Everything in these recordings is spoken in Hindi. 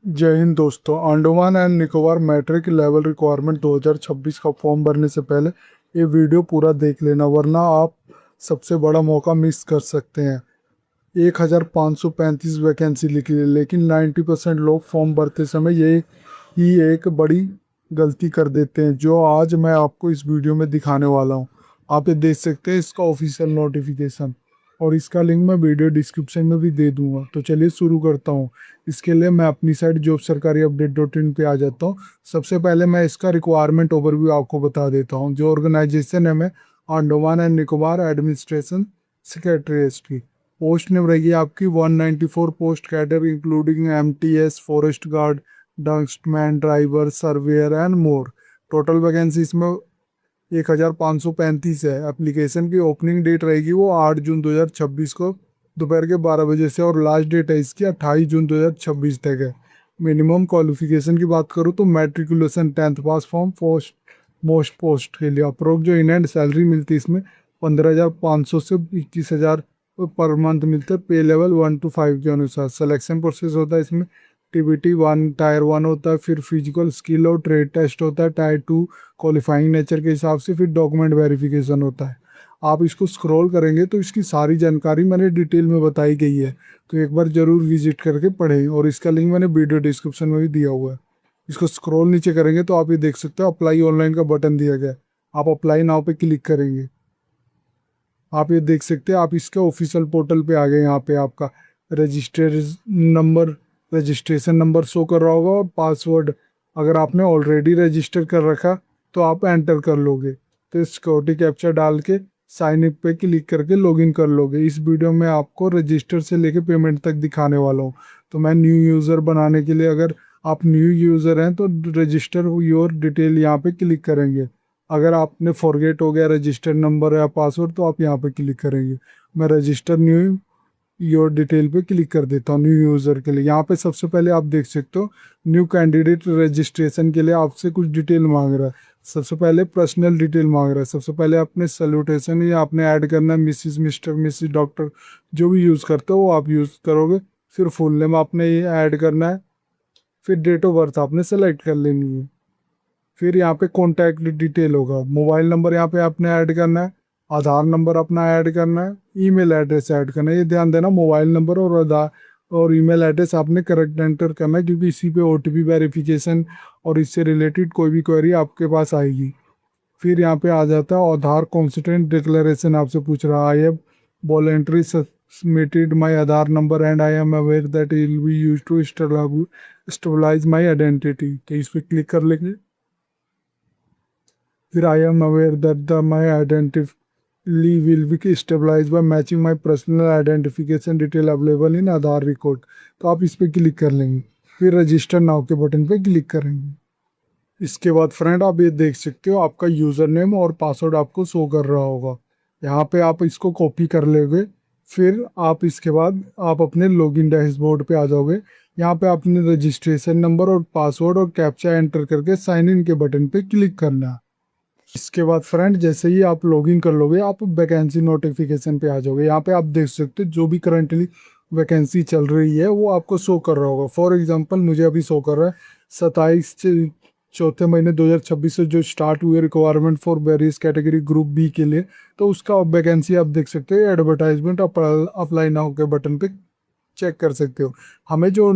जय हिंद दोस्तों। Andaman and Nicobar matric level requirement 2026 का फॉर्म भरने से पहले ये वीडियो पूरा देख लेना, वरना आप सबसे बड़ा मौका मिस कर सकते हैं। 1535 वैकेंसी लिखी है, लेकिन 90% लोग फॉर्म भरते समय ये ही एक बड़ी गलती कर देते हैं, जो आज मैं आपको इस वीडियो में दिखाने वाला हूँ। आप ये देख सकते हैं इसका ऑफिशियल नोटिफिकेशन, और इसका लिंक मैं वीडियो डिस्क्रिप्शन में भी दे दूंगा। तो चलिए शुरू करता हूँ। इसके लिए मैं अपनी साइट जॉब सरकारी अपडेट डॉट इन पे आ जाता हूँ। सबसे पहले मैं इसका रिक्वायरमेंट ओवरव्यू आपको बता देता हूँ। जो ऑर्गेनाइजेशन है, मैं Andaman and Nicobar administration secretaries की। पोस्ट नेम रहेगी आपकी 194 post cadre including MTS, forest guard, dustman, driver, surveyor and more. Total vacancy इसमें 1535 है। एप्लीकेशन की ओपनिंग डेट रहेगी वो 8 जून 2026 को दोपहर के 12 बजे से, और लास्ट डेट है इसकी 28 जून 2026 तक है। मिनिमम क्वालिफिकेशन की बात करूँ तो matriculation 10th pass from post most post के लिए। अप्रोक्स जो इन हैंड सैलरी मिलती है इसमें 15,500 से 21,000 पर मंथ मिलते हैं, पे लेवल 1 to 5 के अनुसार। सिलेक्शन प्रोसेस होता है इसमें TBT 1 टायर 1 होता है, फिर फिजिकल स्किल और ट्रेड टेस्ट होता है टायर 2 क्वालिफाइंग नेचर के हिसाब से, फिर डॉक्यूमेंट वेरिफिकेशन होता है। आप इसको स्क्रॉल करेंगे तो इसकी सारी जानकारी मैंने डिटेल में बताई गई है, तो एक बार ज़रूर विजिट करके पढ़ें, और इसका लिंक मैंने वीडियो डिस्क्रिप्शन में भी दिया हुआ है। इसको स्क्रॉल नीचे करेंगे तो आप ये देख सकते हो अप्लाई ऑनलाइन का बटन दिया गया है। आप अप्लाई नाउ पे क्लिक करेंगे। आप ये देख सकते हैं आप इसके ऑफिशियल पोर्टल पे आ गए। यहाँ पे आपका register number registration number show कर रहा होगा, और पासवर्ड अगर आपने ऑलरेडी रजिस्टर कर रखा तो आप एंटर कर लोगे। तो सिक्योरिटी कैप्चा डाल के साइन अप पे क्लिक करके लॉगिन कर लोगे। इस वीडियो में आपको रजिस्टर से लेके पेमेंट तक दिखाने वाला हूँ। तो मैं न्यू यूज़र बनाने के लिए, अगर आप न्यू यूज़र हैं तो रजिस्टर योर डिटेल यहाँ पे क्लिक करेंगे। अगर आपने फॉरगेट हो गया रजिस्टर नंबर या पासवर्ड तो आप यहाँ पे क्लिक करेंगे। मैं रजिस्टर न्यू योर डिटेल पे क्लिक कर देता हूँ न्यू यूज़र के लिए। यहाँ पे सबसे पहले आप देख सकते हो न्यू कैंडिडेट रजिस्ट्रेशन के लिए आपसे कुछ डिटेल मांग रहा है। सबसे पहले पर्सनल डिटेल मांग रहा है। सबसे पहले अपने सैल्यूटेशन या आपने ऐड करना है मिसिस, मिस्टर, मिसिस, डॉक्टर, जो भी यूज़ करते हो वो आप यूज़ करोगे। फिर फुल नेम आपने ये ऐड करना है। फिर डेट ऑफ बर्थ आपने सेलेक्ट कर लेनी है। फिर यहाँ पे कॉन्टैक्ट डिटेल होगा, मोबाइल नंबर यहाँ पे आपने ऐड करना है, आधार नंबर अपना ऐड करना है, ईमेल एड्रेस ऐड करना है। ये ध्यान देना, मोबाइल नंबर और आधार और ईमेल एड्रेस आपने करेक्ट एंटर करना है, क्योंकि इसी पे OTP वेरिफिकेशन और इससे रिलेटेड कोई भी क्वेरी आपके पास आएगी। फिर यहाँ पे आ जाता है आधार कॉन्स्टिट्यूंट डिक्लेरेशन, आपसे पूछ रहा है I have voluntary submitted my Aadhaar number and I am aware that it will be use to stabilise my identity. तो इस पर क्लिक कर लेंगे। फिर I am aware that the my identity will be stabilise by matching my personal identification detail available in Aadhaar record. तो आप इस पर क्लिक कर लेंगे। फिर रजिस्टर नाउ के बटन पे क्लिक करेंगे। इसके बाद फ्रेंड आप ये देख सकते हो आपका यूज़र नेम और पासवर्ड आपको शो कर रहा होगा। यहाँ पे आप इसको कॉपी कर लोगे। फिर आप इसके बाद आप अपने लॉगिन डैशबोर्ड पे आ जाओगे। यहाँ पे आपने रजिस्ट्रेशन नंबर और पासवर्ड और कैप्चा एंटर करके साइन इन के बटन पे क्लिक करना है। इसके बाद फ्रेंड जैसे ही आप लॉगिन कर लोगे आप वैकेंसी नोटिफिकेशन पे आ जाओगे। यहाँ पे आप देख सकते हो जो भी करंटली वैकेंसी चल रही है वो आपको शो कर रहा होगा। फॉर एग्जांपल मुझे अभी शो कर रहा है 27 चौथे महीने 2026 से जो स्टार्ट हुए requirement for various category group B के लिए। तो उसका वैकेंसी आप देख सकते हो, एडवर्टाइजमेंट अप्लाई नाउ के बटन पे चेक कर सकते हो। हमें जो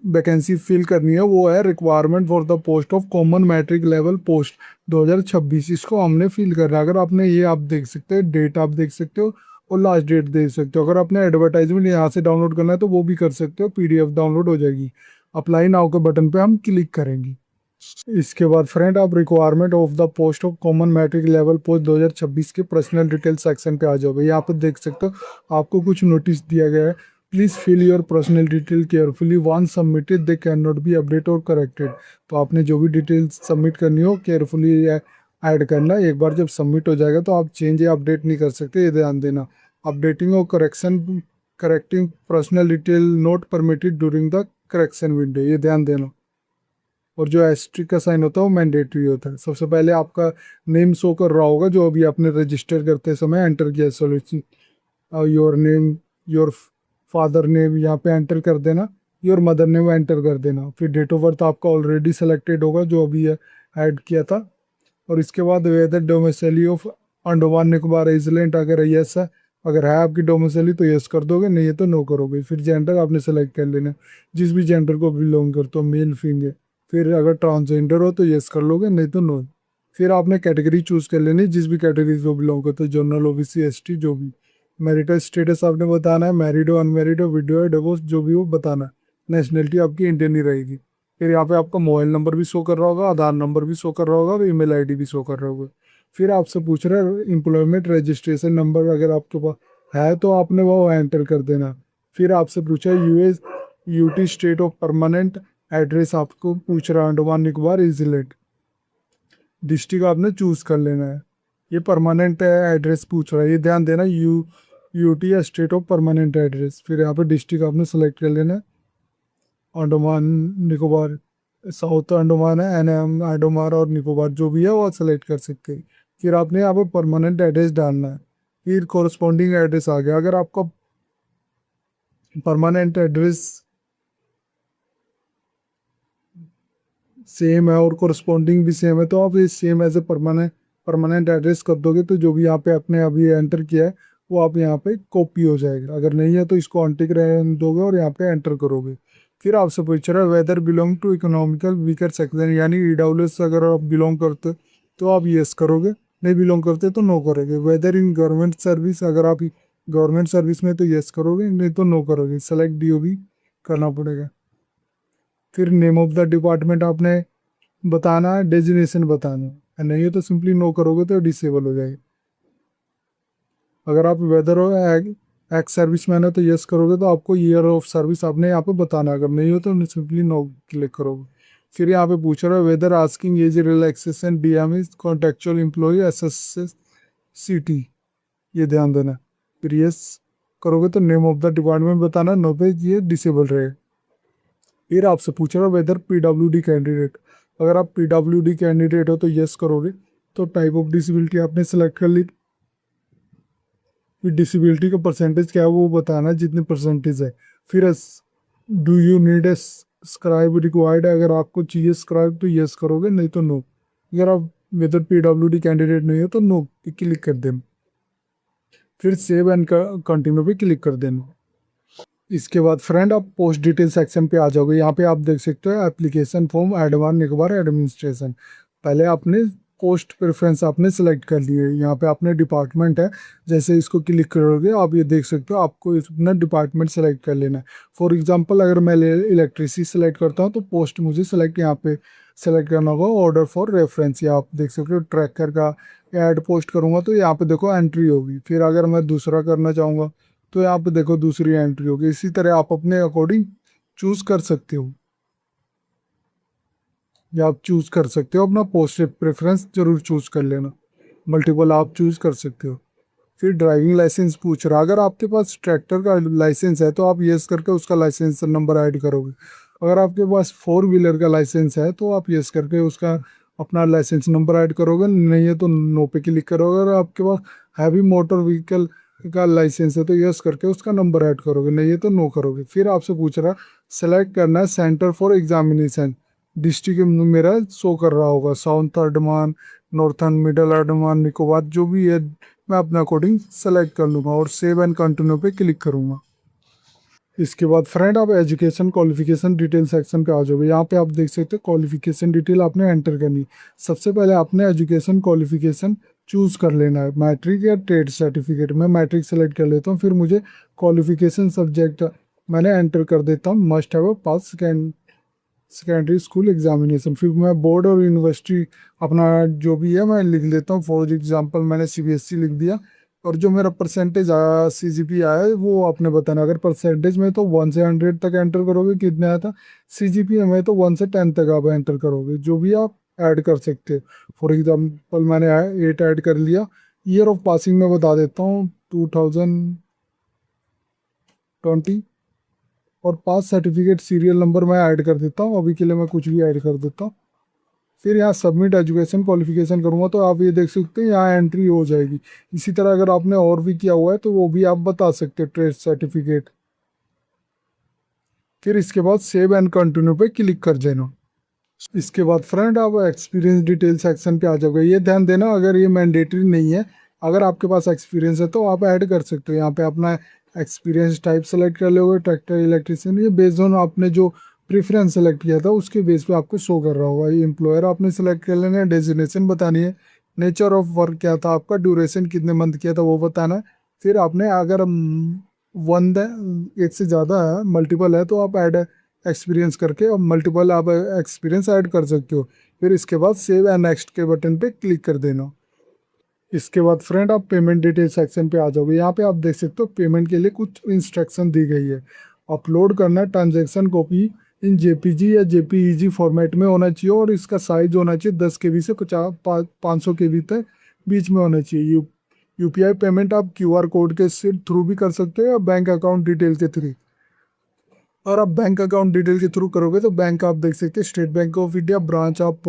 वैकेंसी फिल करनी है वो है requirement for the post of common matric level post 2026। इसको हमने फिल करना है। अगर आपने ये आप देख सकते हो डेट आप देख सकते हो और लास्ट डेट देख सकते हो। अगर आपने एडवर्टाइजमेंट यहाँ से डाउनलोड करना है तो वो भी कर सकते हो, PDF डाउनलोड हो जाएगी। अप्लाई नाउ के बटन पे हम क्लिक करेंगे। इसके बाद फ्रेंड आप requirement of the post of common matric level post 2026 के पर्सनल डिटेल सेक्शन पे आ जाओगे। यहाँ पर देख सकते हो आपको कुछ नोटिस दिया गया है। Please fill your personal detail carefully, once submitted they can not be update और करेक्टेड। तो आपने जो भी डिटेल्स सबमिट करनी हो केयरफुली ऐड करना। एक बार जब सबमिट हो जाएगा तो आप चेंज या अपडेट नहीं कर सकते, ये ध्यान देना। अपडेटिंग और correcting personal detail not permitted during the correction window, ये ध्यान देना। और जो एस्ट्रिक का साइन होता है वो मैंडेटरी होता है। सबसे पहले आपका नेम शो कर रहा होगा जो अभी आपने रजिस्टर करते समय एंटर किया solution. Your name, your father name यहाँ पे एंटर कर देना। योर मदर नेम एंटर कर देना। फिर डेट ऑफ बर्थ आपका ऑलरेडी सेलेक्टेड होगा जो अभी ऐड किया था। और इसके बाद whether domicile of Andaman Nicobar island अगर यस है, अगर है आपकी डोमिसाइली तो यस कर दोगे, नहीं है तो नो करोगे। फिर जेंडर आपने सेलेक्ट कर लेना, जिस भी जेंडर को बिलोंग करते हो, मेल फीमेल। फिर अगर ट्रांसजेंडर हो तो यस कर लोगे, नहीं तो नो। फिर आपने कैटेगरी चूज कर लेनी, जिस भी कैटेगरी को बिलोंग करते हो, जनरल, ओबीसी, एसटी, जो भी। मैरिटल स्टेटस आपने बताना है, मैरिड हो, अनमैरिड हो, विडो है, डिवोर्स, जो भी हो बताना है। नेशनलिटी आपकी इंडियन ही रहेगी। फिर यहाँ पे आपका मोबाइल नंबर भी शो कर रहा होगा, आधार नंबर भी शो कर रहा होगा और ईमेल आईडी भी शो कर रहा होगा। फिर आपसे पूछ रहा है एम्प्लॉयमेंट रजिस्ट्रेशन नंबर, अगर आपके पास है तो आपने वो एंटर कर देना। फिर आपसे पूछा है US UT state of permanent address, आपको पूछ रहा है अंडमान निकोबार आइलैंड। डिस्ट्रिक्ट आपने चूज कर लेना है। ये परमानेंट एड्रेस पूछ रहा है, ये ध्यान देना, यूटी या स्टेट ऑफ परमानेंट एड्रेस। फिर यहाँ पे डिस्ट्रिक्ट आपने सेलेक्ट कर लेना है, अंडमान निकोबार, साउथ अंडमान है, एनएम अंडमान और निकोबार जो भी है वो सेलेक्ट कर सकते हैं। फिर आपने यहाँ पे परमानेंट एड्रेस डालना है। फिर कोरस्पॉन्डिंग एड्रेस आ गया, अगर आपका परमानेंट एड्रेस सेम है और कोरस्पॉन्डिंग भी सेम है तो आप इस same as a permanent address कर दोगे, तो जो भी यहाँ पे आपने अभी एंटर किया है वो आप यहाँ पे कॉपी हो जाएगा। अगर नहीं है तो इसको अनटिक रहने दोगे और यहाँ पे एंटर करोगे। फिर आपसे पूछ रहा है whether belong to economical weaker section, यानी ईडब्ल्यूएस अगर आप बिलोंग करते तो आप यस करोगे, नहीं बिलोंग करते तो नो करोगे। वेदर इन गवर्नमेंट सर्विस, अगर आप गवर्नमेंट सर्विस में तो यस करोगे, नहीं तो नो करोगे। सेलेक्ट डीओबी करना पड़ेगा। फिर नेम ऑफ द डिपार्टमेंट आपने बताना है, डेजिग्नेशन बताना है, नहीं है तो सिंपली नो करोगे तो डिसेबल हो जाएगी। अगर आप वेदर हो एक्स सर्विस मैन है तो यस करोगे, तो आपको ईयर ऑफ सर्विस आपने यहाँ पे बताना है, अगर नहीं हो तो सिंपली नो क्लिक करोगे। फिर यहाँ पे पूछ रहा है whether asking as relaxation DM is contextual employ S S C T, ये ध्यान देना। फिर यस करोगे तो नेम ऑफ द डिपार्टमेंट बताना, नो पे ये डिसेबल रहेगा। फिर आपसे पूछ रहा है वेदर पीडब्ल्यूडी कैंडिडेट, अगर आप पीडब्ल्यूडी कैंडिडेट हो तो यस करोगे। तो टाइप ऑफ डिसेबिलिटी आपने सेलेक्ट कर ली। फिर डिसेबिलिटी का परसेंटेज क्या है वो बताना है, जितनी परसेंटेज है। फिर do you need a scribe required है, अगर आपको चाहिए स्क्राइब तो यस करोगे, नहीं तो नो। अगर आप वेदर पीडब्ल्यूडी कैंडिडेट नहीं हो तो नो क्लिक कर देना। फिर सेव एंड कंटिन्यू पे क्लिक कर देना। इसके बाद फ्रेंड आप पोस्ट डिटेल सेक्शन पे आ जाओगे। यहाँ पे आप देख सकते हो application form Andaman Nicobar administration. पहले आपने पोस्ट प्रेफरेंस आपने सेलेक्ट कर लिए, यहाँ पे आपने डिपार्टमेंट है, जैसे इसको क्लिक करोगे आप ये देख सकते हो, आपको अपना डिपार्टमेंट सेलेक्ट कर लेना है। फॉर एग्जांपल अगर मैं इलेक्ट्रिसिटी सेलेक्ट करता हूँ तो पोस्ट मुझे सेलेक्ट यहाँ पे सेलेक्ट करना होगा, ऑर्डर फॉर रेफरेंस। या आप देख सकते हो ट्रैकर का ऐड पोस्ट करूँगा तो यहाँ पे देखो एंट्री होगी। फिर अगर मैं दूसरा करना चाहूँगा तो यहाँ पे देखो दूसरी एंट्री होगी। इसी तरह आप अपने अकॉर्डिंग चूज कर सकते हो, या आप चूज कर सकते हो अपना पोस्ट प्रेफरेंस जरूर चूज कर लेना, मल्टीपल आप चूज कर सकते हो। फिर ड्राइविंग लाइसेंस पूछ रहा, अगर आपके पास ट्रैक्टर का लाइसेंस है तो आप यस करके उसका लाइसेंस नंबर ऐड करोगे। अगर आपके पास फोर व्हीलर का लाइसेंस है तो आप यस करके उसका अपना लाइसेंस नंबर ऐड करोगे, नहीं है तो नो पे क्लिक करोगे। अगर आपके पास हैवी मोटर व्हीकल का लाइसेंस है तो यस करके उसका नंबर ऐड करोगे, नहीं है तो नो करोगे। फिर आपसे पूछ रहा सेलेक्ट करना है सेंटर फॉर एग्जामिनेशन। डिस्ट्रिक्ट मेरा शो कर रहा होगा, south Andaman, northern, middle Andaman Nicobar, जो भी है मैं अपने अकॉर्डिंग सेलेक्ट कर लूँगा और सेव एंड कंटिन्यू पे क्लिक करूँगा। इसके बाद फ्रेंड आप एजुकेशन क्वालिफिकेशन डिटेल सेक्शन पे आ जाओगे। यहाँ पे आप देख सकते हो क्वालिफिकेशन डिटेल आपने एंटर करनी। सबसे पहले आपने एजुकेशन क्वालिफिकेशन चूज कर लेना है, मैट्रिक या ट्रेड सर्टिफिकेट। मैं मैट्रिक सेलेक्ट कर लेता हूँ। फिर मुझे क्वालिफिकेशन सब्जेक्ट मैंने एंटर कर देता हूँ, must have pass secondary school examination. फिर मैं बोर्ड और यूनिवर्सिटी अपना जो भी है मैं लिख लेता हूँ। फॉर एग्जांपल मैंने सीबीएसई लिख दिया, और जो मेरा परसेंटेज आया सीजीपी आया है वो आपने बताना। अगर परसेंटेज में तो 1 से 100 तक एंटर करोगे, कितने आया था। सीजीपी में तो 1 से 10 तक आप एंटर करोगे, जो भी आप ऐड कर सकते हो। फॉर एग्जाम्पल मैंने 8 ऐड कर लिया। ईयर ऑफ पासिंग में बता देता हूँ 2020। और पास सर्टिफिकेट सीरियल नंबर मैं ऐड कर देता हूँ, अभी के लिए मैं कुछ भी ऐड कर देता हूँ। फिर यहाँ सबमिट एजुकेशन क्वालिफिकेशन करूँगा तो आप ये देख सकते हैं यहाँ एंट्री हो जाएगी। इसी तरह अगर आपने और भी किया हुआ है तो वो भी आप बता सकते हैं, ट्रेड सर्टिफिकेट। फिर इसके बाद सेव एंड कंटिन्यू पे क्लिक कर देना। इसके बाद फ्रेंड आप एक्सपीरियंस डिटेल सेक्शन पे आ जाओगे। ये ध्यान देना, अगर ये मैंडेटरी नहीं है, अगर आपके पास एक्सपीरियंस है तो आप ऐड कर सकते हो। यहाँ पे अपना एक्सपीरियंस टाइप सेलेक्ट कर लोगे, ट्रैक्टर, इलेक्ट्रिशियन, ये बेस्ड ऑन आपने जो प्रेफरेंस सेलेक्ट किया था उसके बेस पे आपको शो कर रहा होगा। ये एम्प्लॉयर आपने सेलेक्ट कर लेना है, डेजिग्नेशन बतानी है, नेचर ऑफ वर्क क्या था आपका, ड्यूरेशन कितने मंथ किया था वो बताना है। फिर आपने अगर वन एक से ज़्यादा है, मल्टीपल है, तो आप ऐड एक्सपीरियंस करके और मल्टीपल आप एक्सपीरियंस ऐड कर सकते हो। फिर इसके बाद सेव एंड नेक्स्ट के बटन पे क्लिक कर देना। इसके बाद फ्रेंड आप पेमेंट डिटेल सेक्शन पे आ जाओगे। यहाँ पे आप देख सकते हो पेमेंट के लिए कुछ इंस्ट्रक्शन दी गई है। अपलोड करना है ट्रांजैक्शन कॉपी इन जेपीजी या जेपीईजी फॉर्मेट में होना चाहिए और इसका साइज होना चाहिए 10 KB से 500 KB तक बीच में होना चाहिए। यूपीआई पेमेंट आप क्यूआर कोड के थ्रू भी कर सकते हो या बैंक अकाउंट डिटेल के थ्रू। और आप बैंक अकाउंट डिटेल के थ्रू करोगे तो बैंक आप देख सकते हैं state bank of India, branch of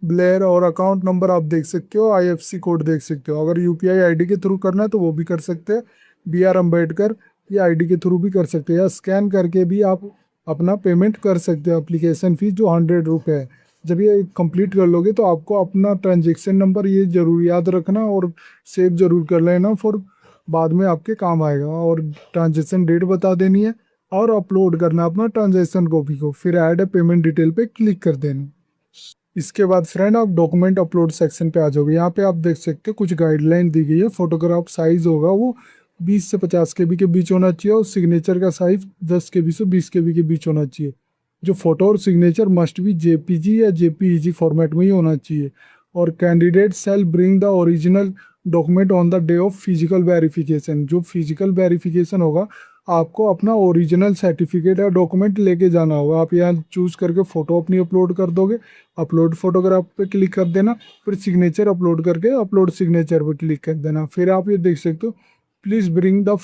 Blair, और अकाउंट नंबर आप देख सकते हो, आईएफसी कोड देख सकते हो। अगर यूपीआई आईडी के थ्रू करना है तो वो भी कर सकते हैं, BR अम्बेडकर ये आईडी के थ्रू भी कर सकते हैं, या स्कैन करके भी आप अपना पेमेंट कर सकते हो। एप्लीकेशन फीस जो 100 रुपये है। जब ये कंप्लीट कर लोगे तो आपको अपना ट्रांजेक्शन नंबर ये जरूर याद रखना और सेव जरूर कर लेना, फॉर बाद में आपके काम आएगा। और ट्रांजेक्शन डेट बता देनी है और अपलोड करना अपना ट्रांजेक्शन कॉपी को, फिर ऐड पेमेंट डिटेल पे क्लिक कर देना। इसके बाद फ्रेंड आप डॉक्यूमेंट अपलोड सेक्शन पे आ जाओगे। यहाँ पे आप देख सकते हो कुछ गाइडलाइन दी गई है। फोटोग्राफ साइज होगा वो 20 से 50 KB के बीच होना चाहिए और सिग्नेचर का साइज 10 KB से 20 KB के बीच होना चाहिए। जो फोटो और सिग्नेचर मस्ट भी जेपीजी या जेपीईजी फॉर्मेट में ही होना चाहिए। और candidate shall bring the original document on the day of physical verification. जो फिजिकल वेरिफिकेशन होगा आपको अपना ओरिजिनल सर्टिफिकेट या डॉक्यूमेंट लेके जाना होगा। आप यहाँ चूज करके फ़ोटो अपनी अपलोड कर दोगे, अपलोड फोटोग्राफ पे क्लिक कर देना, फिर सिग्नेचर अपलोड करके अपलोड सिग्नेचर पे क्लिक कर देना। फिर आप ये देख सकते हो please bring the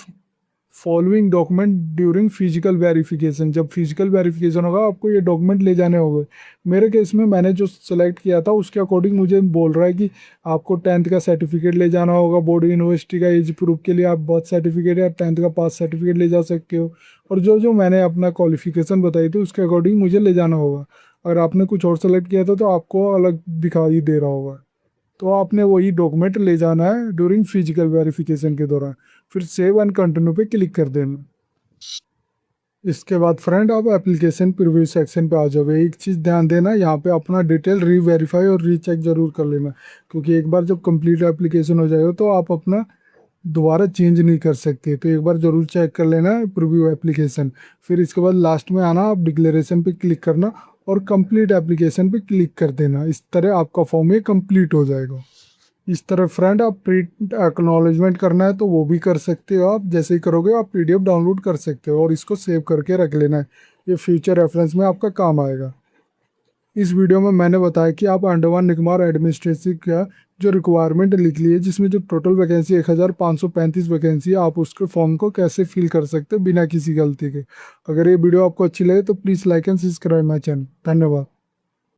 following document during physical verification. जब फिजिकल वेरिफिकेशन होगा आपको ये डॉक्यूमेंट ले जाने होंगे। मेरे केस में मैंने जो सेलेक्ट किया था उसके अकॉर्डिंग मुझे बोल रहा है कि आपको 10th का सर्टिफिकेट ले जाना होगा, बोर्ड यूनिवर्सिटी का एज प्रूफ के लिए आप बर्थ सर्टिफिकेट या 10th का पास सर्टिफिकेट ले जा सकते हो। और जो जो मैंने अपना क्वालिफिकेशन बताई थी उसके अकॉर्डिंग मुझे ले जाना होगा। अगर आपने कुछ और सेलेक्ट किया था तो आपको अलग दिखाई दे रहा होगा। तो आपने वही डॉक्यूमेंट ले जाना है ड्यूरिंग फिजिकल वेरिफिकेशन के दौरान। फिर सेव एंड कंटिन्यू पे क्लिक कर देना। इसके बाद फ्रेंड आप एप्लीकेशन प्रीव्यू सेक्शन पे आ जाओगे। एक चीज़ ध्यान देना, यहाँ पे अपना डिटेल रीवेरीफाई और रीचेक जरूर कर लेना, क्योंकि एक बार जब कंप्लीट एप्लीकेशन हो जाएगा तो आप अपना दोबारा चेंज नहीं कर सकते। तो एक बार जरूर चेक कर लेना प्रीव्यू एप्लीकेशन। फिर इसके बाद लास्ट में आना, आप डिक्लेरेशन पे क्लिक करना और कंप्लीट एप्लीकेशन पे क्लिक कर देना। इस तरह आपका फॉर्म ये कंप्लीट हो जाएगा। इस तरह फ्रेंड आप प्रिंट एक्नॉलेजमेंट करना है तो वो भी कर सकते हो। आप जैसे ही करोगे आप PDF डाउनलोड कर सकते हो और इसको सेव करके रख लेना है, ये फ्यूचर रेफरेंस में आपका काम आएगा। इस वीडियो में मैंने बताया कि आप अंडमान निकोबार एडमिनिस्ट्रेशन का जो रिक्वायरमेंट लिख ली है, जिसमें जो टोटल वैकेंसी 1535 वैकेंसी है, आप उसके फॉर्म को कैसे फिल कर सकते हैं बिना किसी गलती के। अगर ये वीडियो आपको अच्छी लगे तो please like and subscribe my channel. धन्यवाद।